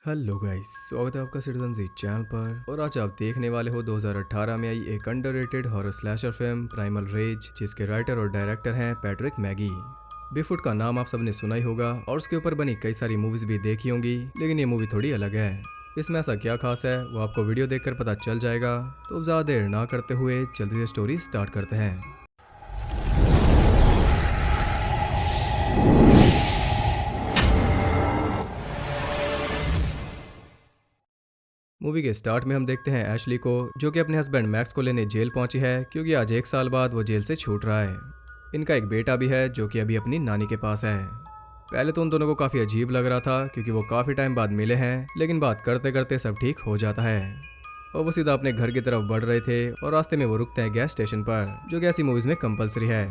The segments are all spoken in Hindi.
हेलो गाइस, स्वागत है आपका सिटीजन जी चैनल पर। और आज आप देखने वाले हो 2018 में आई एक underrated horror slasher film primal rage, जिसके राइटर और डायरेक्टर हैं पैट्रिक मैगी। बिगफुट का नाम आप सबने सुना ही होगा और उसके ऊपर बनी कई सारी मूवीज भी देखी होंगी, लेकिन ये मूवी थोड़ी अलग है। इसमें ऐसा क्या खास है वो आपको वीडियो देखकर पता चल जाएगा। तो अब ज़्यादा देर ना करते हुए जल्दी से स्टोरी स्टार्ट करते हैं। मूवी के स्टार्ट में हम देखते हैं एशली को, जो कि अपने हस्बैंड मैक्स को लेने जेल पहुंची है, क्योंकि आज 1 साल बाद वो जेल से छूट रहा है। इनका एक बेटा भी है जो कि अभी अपनी नानी के पास है। पहले तो उन दोनों को काफ़ी अजीब लग रहा था, क्योंकि वो काफ़ी टाइम बाद मिले हैं, लेकिन बात करते करते सब ठीक हो जाता है और वो सीधा अपने घर की तरफ बढ़ रहे थे। और रास्ते में वो रुकते हैं गैस स्टेशन पर, जो कि ऐसी मूवीज़ में कंपलसरी है।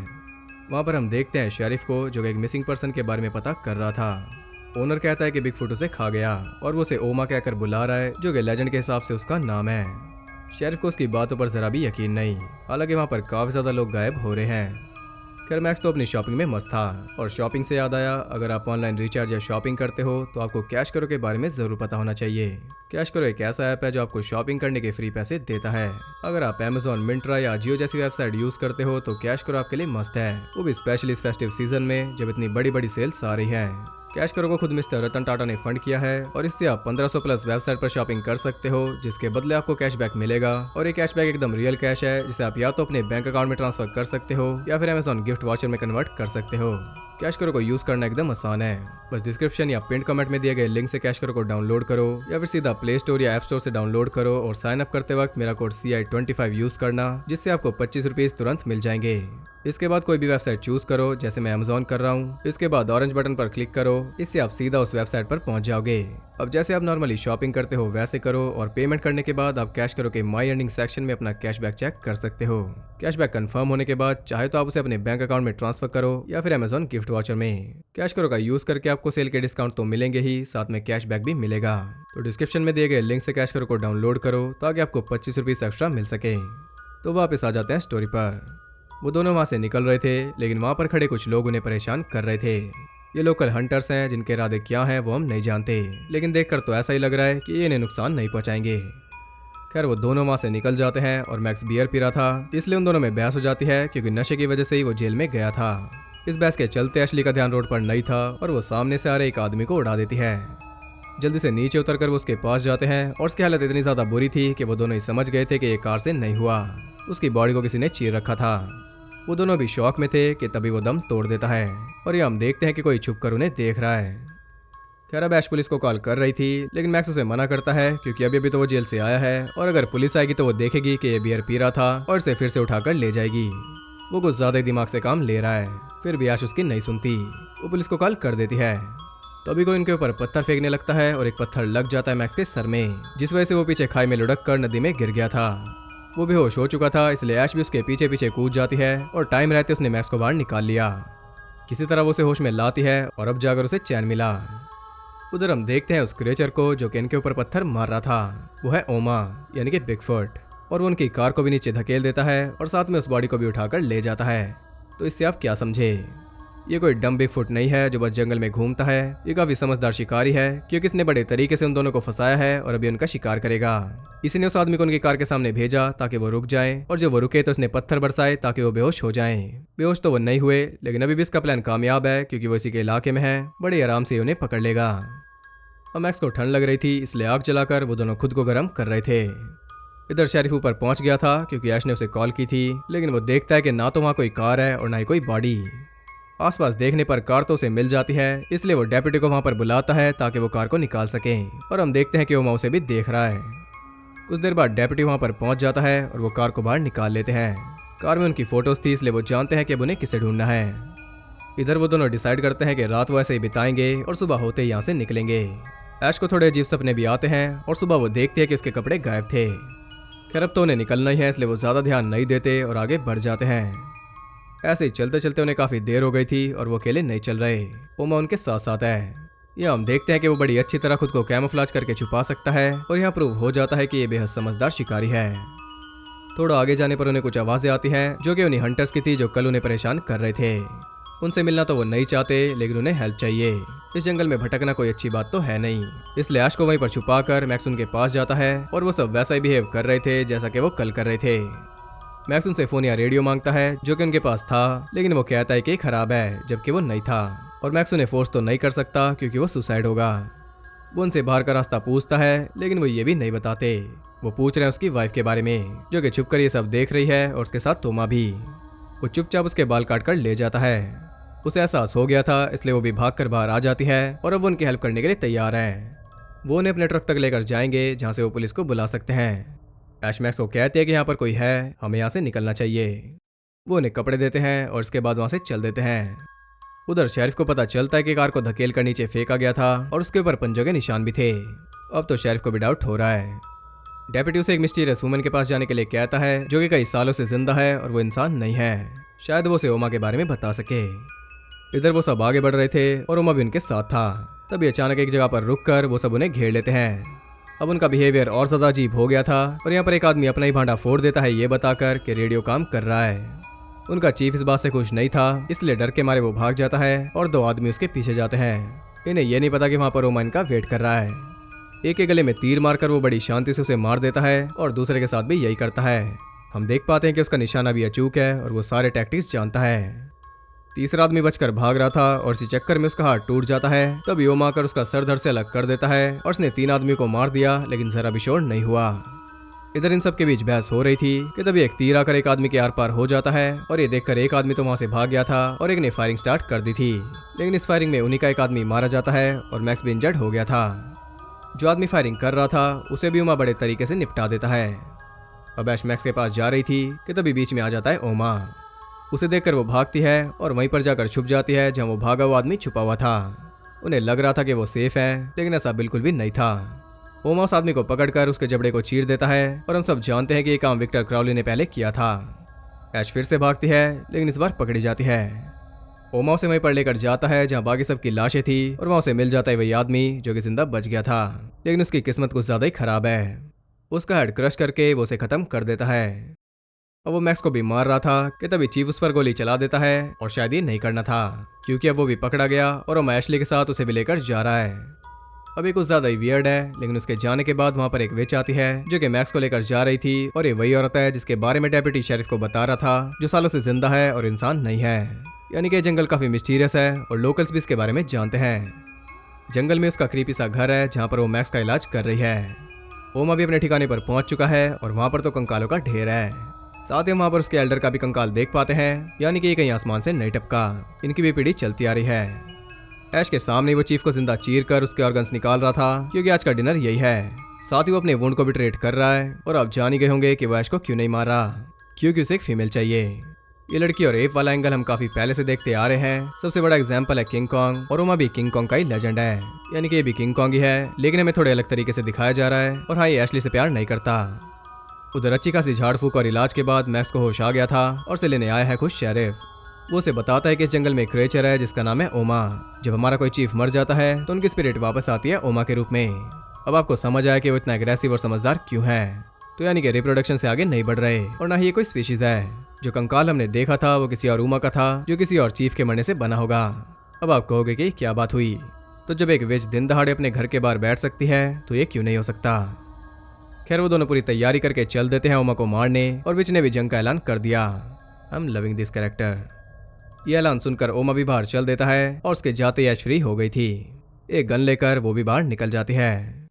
वहाँ पर हम देखते हैं शेरिफ को, जो कि एक मिसिंग पर्सन के बारे में पता कर रहा था। ओनर कहता है कि बिगफुट उसे खा गया और वो उसे ओमा कहकर बुला रहा है, जो कि लेजेंड के हिसाब से उसका नाम है। शेरिफ को उसकी बातों पर जरा भी यकीन नहीं, हालांकि वहाँ पर काफ़ी ज़्यादा लोग गायब हो रहे हैं। खैर मैक्स तो अपनी शॉपिंग में मस्त था। और शॉपिंग से याद आया, अगर आप ऑनलाइन रिचार्ज या शॉपिंग करते हो तो आपको कैश करो के बारे में ज़रूर पता होना चाहिए। कैश करो एक ऐसा ऐप है जो आपको शॉपिंग करने के फ्री पैसे देता है। अगर आप अमेजॉन, मिंत्रा या जियो जैसी वेबसाइट यूज़ करते हो तो कैश करो आपके लिए मस्त है, वो भी स्पेशली इस फेस्टिव सीजन में जब इतनी बड़ी बड़ी सेल्स आ रही हैं। कैश करो को खुद मिस्टर रतन टाटा ने फंड किया है और इससे आप 1500 प्लस वेबसाइट पर शॉपिंग कर सकते हो, जिसके बदले आपको कैशबैक मिलेगा। और ये कैशबैक एकदम रियल कैश है, जिसे आप या तो अपने बैंक अकाउंट में ट्रांसफर कर सकते हो या फिर अमेजॉन गिफ्ट वाउचर में कन्वर्ट कर सकते हो। कैश करो को यूज करना एकदम आसान है। बस डिस्क्रिप्शन या पिन कमेंट में दिए गए लिंक से कैश करो को डाउनलोड करो या फिर सीधा प्ले स्टोर या ऐप स्टोर से डाउनलोड करो और साइन अप करते वक्त मेरा कोड CI25 यूज करना, जिससे आपको 25 रुपीज तुरंत मिल जाएंगे। इसके बाद कोई भी वेबसाइट चूज करो, जैसे मैं अमेजॉन कर रहा हूँ। इसके बाद ऑरेंज बटन पर क्लिक करो, इससे आप सीधा उस वेबसाइट पर पहुंच जाओगे। अब जैसे आप नॉर्मली शॉपिंग करते हो वैसे करो और पेमेंट करने के बाद आप कैश करो के माई अर्निंग सेक्शन में अपना कैशबैक चेक कर सकते हो। कैशबैक कंफर्म होने के बाद चाहे तो आप उसे अपने बैंक अकाउंट में ट्रांसफर करो या फिर अमेजॉन गिफ्ट वाउचर में। कैश करो का यूज करके आपको सेल के डिस्काउंट तो मिलेंगे ही, साथ में कैशबैक भी मिलेगा। तो डिस्क्रिप्शन में दिए गए लिंक से कैश करो को डाउनलोड करो ताकि आपको 25 रुपीज एक्स्ट्रा मिल सके। तो वापस आ जाते हैं स्टोरी पर। वो दोनों वहाँ से निकल रहे थे, लेकिन वहाँ पर खड़े कुछ लोग उन्हें परेशान कर रहे थे। ये लोकल हंटर्स हैं, जिनके इरादे क्या हैं वो हम नहीं जानते, लेकिन देखकर तो ऐसा ही लग रहा है कि ये इन्हें नुकसान नहीं पहुँचाएंगे। खैर वो दोनों वहाँ से निकल जाते हैं और मैक्स बियर पी रहा था, इसलिए उन दोनों में बहस हो जाती है, क्योंकि नशे की वजह से ही वो जेल में गया था। इस बहस के चलते एशली का ध्यान रोड पर नहीं था और वो सामने से आ रहे एक आदमी को उड़ा देती है। जल्दी से नीचे उतरकर वो उसके पास जाते हैं और उसकी हालत इतनी ज़्यादा बुरी थी कि वो दोनों ही समझ गए थे कि ये कार से नहीं हुआ, उसकी बॉडी को किसी ने चीर रखा था। वो दोनों भी शौक में थे कि तभी वो दम तोड़ देता है और ये हम देखते हैं कि कोई छुप कर उन्हें देख रहा है। खैर अब ऐश पुलिस को कॉल कर रही थी, लेकिन मैक्स उसे मना करता है, क्योंकि अभी अभी तो वो जेल से आया है और अगर पुलिस आएगी तो वो देखेगी कि ये बियर पी रहा था और इसे फिर से उठाकर ले जाएगी। वो कुछ ज़्यादा ही दिमाग से काम ले रहा है, फिर भी ऐश उसकी नहीं सुनती। वो पुलिस को कॉल कर देती है। तभी कोई इनके ऊपर पत्थर फेंकने लगता है और एक पत्थर लग जाता है मैक्स के सर में, जिस वजह से वो पीछे खाई में लुढ़क कर नदी में गिर गया था। वो बेहोश हो चुका था, इसलिए ऐश भी उसके पीछे पीछे कूद जाती है और टाइम रहते उसने मैक्स को बाहर निकाल लिया। किसी तरह वो उसे होश में लाती है और अब जाकर उसे चैन मिला। उधर हम देखते हैं उस क्रिएचर को जो कि इनके ऊपर पत्थर मार रहा था। वो है ओमा, यानी कि बिगफुट, और वो उनकी कार को भी नीचे धकेल देता है और साथ में उस बॉडी को भी उठाकर ले जाता है। तो इससे आप क्या समझे, ये कोई डम बिगफुट नहीं है जो बस जंगल में घूमता है। ये काफी समझदार शिकारी है, क्योंकि इसने बड़े तरीके से उन दोनों को फंसाया है और अभी उनका शिकार करेगा। इसी ने उस आदमी को उनकी कार के सामने भेजा ताकि वो रुक जाए, और जब वो रुके तो उसने पत्थर बरसाए ताकि वो बेहोश हो जाएं। बेहोश तो वो नहीं हुए, लेकिन अभी भी इसका प्लान कामयाब है, क्योंकि वो इसी के इलाके में है, बड़े आराम से उन्हें पकड़ लेगा। अब मैक्स को ठंड लग रही थी, इसलिए आग जलाकर वो दोनों खुद को गर्म कर रहे थे। इधर शेरिफ ऊपर पहुंच गया था, क्योंकि ऐश ने उसे कॉल की थी, लेकिन वो देखता है कि ना तो वहाँ कोई कार है और ना ही कोई बॉडी। आसपास देखने पर कार तो उसे मिल जाती है, इसलिए वो डेप्यूटी को वहाँ पर बुलाता है ताकि वो कार को निकाल सके। और हम देखते हैं कि ओमा उसे भी देख रहा है। कुछ देर बाद डेप्यूटी वहाँ पर पहुंच जाता है और वो कार को बाहर निकाल लेते हैं। कार में उनकी फोटोज थी, इसलिए वो जानते हैं कि अब उन्हें किसे ढूंढना है। इधर वो दोनों डिसाइड करते हैं कि रात वो ऐसे ही बिताएंगे और सुबह होते ही यहाँ से निकलेंगे। ऐश को थोड़े अजीब सपने भी आते हैं और सुबह वो देखते हैं कि उसके कपड़े गायब थे। खैर अब तो उन्हें निकलना ही है, इसलिए वो ज़्यादा ध्यान नहीं देते और आगे बढ़ जाते हैं। ऐसे ही चलते चलते उन्हें काफ़ी देर हो गई थी और वो अकेले नहीं चल रहे, ओमा उनके साथ साथ है। यहाँ हम देखते हैं कि वो बड़ी अच्छी तरह खुद को कैमोफ्लेज करके छुपा सकता है और यहाँ प्रूव हो जाता है कि ये बेहद समझदार शिकारी है। थोड़ा आगे जाने पर उन्हें कुछ आवाज़ें आती हैं जो कि उन्हीं हंटर्स की थी जो कल उन्हें परेशान कर रहे थे। उनसे मिलना तो वो नहीं चाहते, लेकिन उन्हें हेल्प चाहिए। इस जंगल में भटकना कोई अच्छी बात तो है नहीं, इसलिए ऐश को वहीं पर छुपा कर मैक्स उनके पास जाता है और वो सब वैसा ही बिहेव कर रहे थे जैसा कि वो कल कर रहे थे। मैक्स उनसे फोन या रेडियो मांगता है जो कि उनके पास था, लेकिन वो कहता है कि खराब है, जबकि वो नहीं था। और मैक्स उन्हें फोर्स तो नहीं कर सकता क्योंकि वो सुसाइड होगा। वो उनसे बाहर का रास्ता पूछता है, लेकिन वो ये भी नहीं बताते। वो पूछ रहे हैं उसकी वाइफ के बारे में, जो कि छुपकर ये सब देख रही है, और उसके साथ तोमा भी। वो चुपचाप उसके बाल काट कर ले जाता है। उसे एहसास हो गया था, इसलिए वो भी भागकर बाहर आ जाती है और अब वो उनकी हेल्प करने के लिए तैयार है। वो उन्हें अपने ट्रक तक लेकर जाएंगे, जहाँ से वो पुलिस को बुला सकते हैं। ऐश मैक्स को कहते हैं कि यहाँ पर कोई है, हमें यहाँ से निकलना चाहिए। वो उन्हें कपड़े देते हैं और इसके बाद वहाँ से चल देते हैं। उधर शेरिफ को पता चलता है कि कार को धकेल कर नीचे फेंका गया था और उसके ऊपर पंजों के निशान भी थे। अब तो शेरिफ को भी डाउट हो रहा है। डेप्यूटी उसे एक मिस्टीरियस वुमन के पास जाने के लिए कहता है, जो कि कई सालों से जिंदा है और वो इंसान नहीं है। शायद वो उसे ओमा के बारे में बता सके। इधर वो सब आगे बढ़ रहे थे और ओमा भी उनके साथ था। तभी अचानक एक जगह पर रुककर वो सब उन्हें घेर लेते हैं। अब उनका बिहेवियर और ज्यादा अजीब हो गया था और यहाँ पर एक आदमी अपना ही भांडा फोड़ देता है, ये बताकर कि रेडियो काम कर रहा है। उनका चीफ इस बात से खुश नहीं था, इसलिए डर के मारे वो भाग जाता है और दो आदमी उसके पीछे जाते हैं। इन्हें ये नहीं पता कि वहाँ पर ओमा इनका वेट कर रहा है। एक के गले में तीर मारकर वो बड़ी शांति से उसे मार देता है और दूसरे के साथ भी यही करता है। हम देख पाते हैं कि उसका निशाना भी अचूक है और वो सारे टैक्टिक्स जानता है। तीसरा आदमी बचकर भाग रहा था और इसी चक्कर में उसका हाथ टूट जाता है। तब ओमा आकर उसका सर धड़ से अलग कर देता है और उसने 3 आदमियों को मार दिया, लेकिन जरा भी शोर नहीं हुआ। इधर इन सब के बीच बहस हो रही थी कि तभी एक तीर आकर एक आदमी के आर पार हो जाता है और ये देखकर एक आदमी तो वहां से भाग गया था और एक ने फायरिंग स्टार्ट कर दी थी। लेकिन इस फायरिंग में उन्हीं का एक आदमी मारा जाता है और मैक्स भी इंजर्ड हो गया था। जो आदमी फायरिंग कर रहा था उसे भी ओमा बड़े तरीके से निपटा देता है। अब ऐश मैक्स के पास जा रही थी कि तभी बीच में आ जाता है ओमा। उसे देखकर वो भागती है और वहीं पर जाकर छुप जाती है जहां वो भागा हुआ आदमी छुपा हुआ था। उन्हें लग रहा था कि वो सेफ है, लेकिन ऐसा बिल्कुल भी नहीं था। ओमा उस आदमी को पकड़कर उसके जबड़े को चीर देता है और हम सब जानते हैं कि ये काम विक्टर क्राउली ने पहले किया था। ऐश फिर से भागती है, लेकिन इस बार पकड़ी जाती है। ओमा उसे वहीं पर लेकर जाता है जहां बाकी सबकी लाशें थी और वहां उसे मिल जाता है वही आदमी जो कि जिंदा बच गया था, लेकिन उसकी किस्मत कुछ ज्यादा ही खराब है। उसका हेड क्रश करके वो उसे खत्म कर देता है। अब वो मैक्स को भी मार रहा था कि तभी चीफ उस पर गोली चला देता है और शायद ये नहीं करना था, क्योंकि अब वो भी पकड़ा गया और वो एशली के साथ उसे भी लेकर जा रहा है। अभी कुछ ज्यादा ही वियर्ड है, लेकिन उसके जाने के बाद वहां पर एक विच आती है जो कि मैक्स को लेकर जा रही थी और ये वही औरत है जिसके बारे में डेप्यूटी शेरिफ को बता रहा था, जो सालों से जिंदा है और इंसान नहीं है। यानी कि जंगल काफी मिस्टीरियस है और लोकल्स भी इसके बारे में जानते हैं। जंगल में उसका क्रीपी सा घर है जहाँ पर वो मैक्स का इलाज कर रही है। ओमा भी अपने ठिकाने पर पहुंच चुका है और वहां पर तो कंकालों का ढेर है। साथ ही वहां पर उसके एल्डर का भी कंकाल देख पाते हैं, यानी कि ये कहीं आसमान से नहीं टपका। इनकी भी पीढ़ी चलती आ रही है। ऐश के सामने वो चीफ को जिंदा चीर कर उसके ऑर्गन्स निकाल रहा था, क्योंकि आज का डिनर यही है। साथ ही वो अपने वुंड को भी ट्रीट कर रहा है और आप जान ही गए होंगे कि वो ऐश को क्यों नहीं मार रहा, क्योंकि उसे एक फीमेल चाहिए। ये लड़की और एप वाला एंगल हम काफी पहले से देखते आ रहे हैं। सबसे बड़ा एग्जाम्पल है किंग कॉन्ग, और ओमा भी किंग कॉन्ग का ही लेजेंड है, यानी कि ये भी किंग कॉन्ग ही है, लेकिन हमें थोड़े अलग तरीके से दिखाया जा रहा है। और हाँ, ये एशली से प्यार नहीं करता। उधर अच्छी खासी झाड़ फूक और इलाज के बाद मैक्स को होश आ गया था और उसे लेने आया है खुद शेरिफ। वो उसे बताता है कि इस जंगल में एक क्रिएचर है जिसका नाम है ओमा। जब हमारा कोई चीफ मर जाता है तो उनकी स्पिरिट वापस आती है ओमा के रूप में। अब आपको समझ आया कि वो इतना एग्रेसिव और समझदार क्यों है। तो यानी कि रिप्रोडक्शन से आगे नहीं बढ़ रहे, और ना ही ये कोई स्पीशीज है। जो कंकाल हमने देखा था वो किसी और ओमा का था, जो किसी और चीफ के मरने से बना होगा। अब आप कहोगे कि क्या बात हुई। तो जब एक विच दिन दहाड़े अपने घर के बाहर बैठ सकती है तो ये क्यों नहीं हो सकता। खैर, वो दोनों पूरी तैयारी करके चल देते हैं ओमा को मारने, और विच ने भी जंग का ऐलान कर दिया। I am loving this character. ये ऐलान सुनकर ओमा भी बाहर चल देता है और उसके जाते ही ऐश फ्री हो गई थी। एक गन लेकर वो भी बाहर निकल जाती है।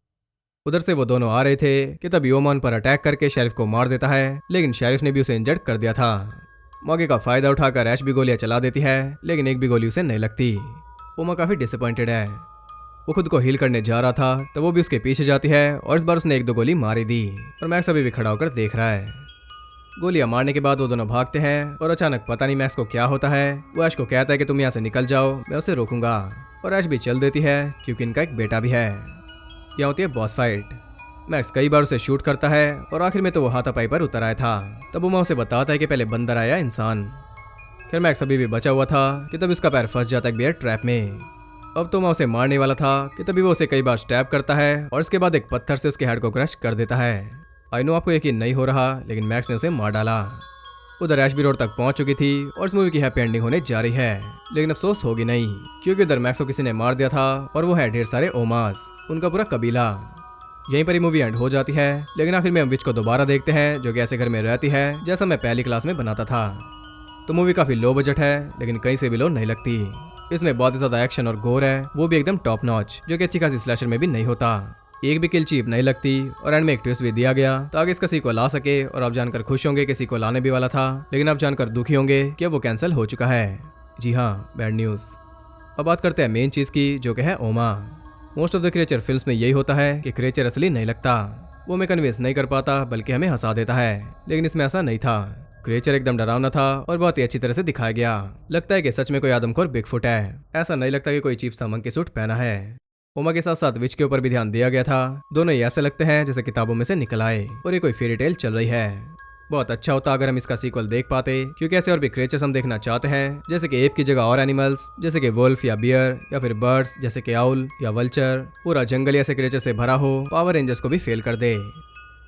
उधर से वो दोनों आ रहे थे कि तभी ओमा उन पर अटैक करके शेरिफ को मार देता है, लेकिन शेरिफ ने भी उसे इंजर्ड कर दिया था। मौके का फायदा उठाकर ऐश भी गोलियां चला देती है, लेकिन एक भी गोली उसे नहीं लगती। ओमा काफी डिसअपॉइंटेड है। वो खुद को हील करने जा रहा था तो वो भी उसके पीछे जाती है और इस बार उसने 1-2 गोली मारी दी, और मैक्स अभी भी खड़ा होकर देख रहा है। गोलियां मारने के बाद वो दोनों भागते हैं और अचानक पता नहीं मैक्स को क्या होता है। वो ऐश को कहता है कि तुम यहाँ से निकल जाओ, मैं उसे रोकूंगा, और ऐश भी चल देती है क्योंकि इनका एक बेटा भी है। यहाँ होती है बॉस फाइट। मैक्स कई बार उसे शूट करता है और आखिर में तो वो हाथापाई पर उतर आया था। तब वो उसे बताता है कि पहले बंदर आया इंसान। खैर, मैक्स अभी भी बचा हुआ था कि तब उसका पैर फंस जाता है एक बियर ट्रैप में। अब तो मैं उसे मारने वाला था कि तभी वो उसे कई बार स्टैब करता है और इसके बाद एक पत्थर से उसके हेड को क्रश कर देता है। आई नो आपको यकीन नहीं हो रहा, लेकिन मैक्स ने उसे मार डाला। उधर ऐश भी रोड तक पहुंच चुकी थी और इस मूवी की हैप्पी एंडिंग होने जा रही है, लेकिन अफसोस होगी नहीं, क्योंकि उधर मैक्स को किसी ने मार दिया था और वो है ढेर सारे ओमास, उनका पूरा कबीला। यहीं पर ही मूवी एंड हो जाती है, लेकिन आखिर में हम विच को दोबारा देखते हैं, जो कि ऐसे घर में रहती है जैसा मैं पहली क्लास में बनाता था। तो मूवी काफी लो बजट है, लेकिन कहीं से भी लो नहीं लगती। इसमें बहुत ही ज्यादा एक्शन और गोर है, वो भी एकदम टॉप नॉच, जो कि अच्छी खासी स्लैशर में भी नहीं होता। एक भी किल चीप नहीं लगती और एंड में एक ट्विस्ट भी दिया गया ताकि इसका सीक्वल आ सके, और आप जानकर खुश होंगे कि सीक्वल आने भी वाला था, लेकिन आप जानकर दुखी होंगे कि वो कैंसिल हो चुका है। जी हाँ, बैड न्यूज। अब बात करते हैं मेन चीज की, जो कि है ओमा। Most of the creature films में यही होता है कि क्रिएचर असली नहीं लगता, वो हमें कन्विंस नहीं कर पाता बल्कि हमें हंसा देता है, लेकिन इसमें ऐसा नहीं था। क्रिएचर एकदम डरावना था और बहुत ही अच्छी तरह से दिखाया गया। लगता है कि सच में कोई आदमखोर बिगफुट है, ऐसा नहीं लगता कि कोई चीप सा मंकी सूट पहना है। ओमा के साथ साथ विच के ऊपर भी ध्यान दिया गया था, दोनों ही ऐसे लगते हैं जैसे किताबों में से निकल आए और ये कोई फेरी टेल चल रही है। बहुत अच्छा होता अगर हम इसका सीक्वल देख पाते, क्योंकि ऐसे और भी क्रिएचर्स हम देखना चाहते हैं, जैसे कि एप की जगह और एनिमल्स, जैसे कि वुल्फ या बियर, या फिर बर्ड्स जैसे कि आउल या वल्चर। पूरा जंगल ऐसे क्रिएचर से भरा हो, पावर रेंजर्स को भी फेल कर दे।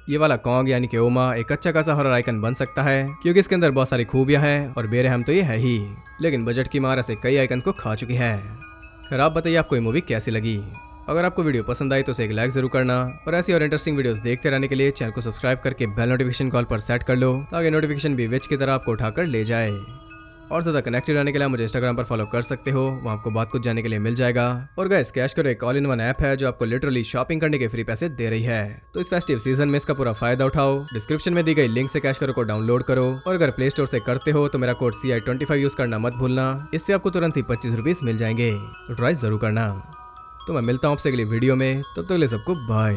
ये वाला कॉन्ग यानी कि ओमा एक अच्छा खासा हॉरर आइकन बन सकता है, क्योंकि इसके अंदर बहुत सारी खूबियां हैं और बेरहम तो ये है ही, लेकिन बजट की मार ऐसे कई आइकन को खा चुकी है। खैर आप बताइए आपको ये मूवी कैसी लगी। अगर आपको वीडियो पसंद आई तो उसे एक लाइक जरूर करना, और ऐसी और इंटरेस्टिंग वीडियोस देखते रहने के लिए चैनल को सब्सक्राइब करके बेल नोटिफिकेशन कॉल पर सेट कर लो, ताकि नोटिफिकेशन भी विच की तरह आपको उठाकर ले जाए। और ज़्यादा कनेक्टेड रहने के लिए मुझे इंस्टाग्राम पर फॉलो कर सकते हो, वहाँ आपको बहुत कुछ जानने के लिए मिल जाएगा। और गाइस, कैश करो एक ऑल इन वन ऐप है जो आपको लिटरली शॉपिंग करने के फ्री पैसे दे रही है, तो इस फेस्टिव सीजन में इसका पूरा फायदा उठाओ। डिस्क्रिप्शन में दी गई लिंक से कैश करो को डाउनलोड करो, और अगर प्ले स्टोर से करते हो तो मेरा कोड CI25 यूज करना मत भूलना, इससे आपको तुरंत ही 25 रुपीज मिल जाएंगे, तो ट्राई जरूर करना। तो मैं मिलता हूँ आपसे अगली वीडियो में, तब तक के लिए सबको बाय।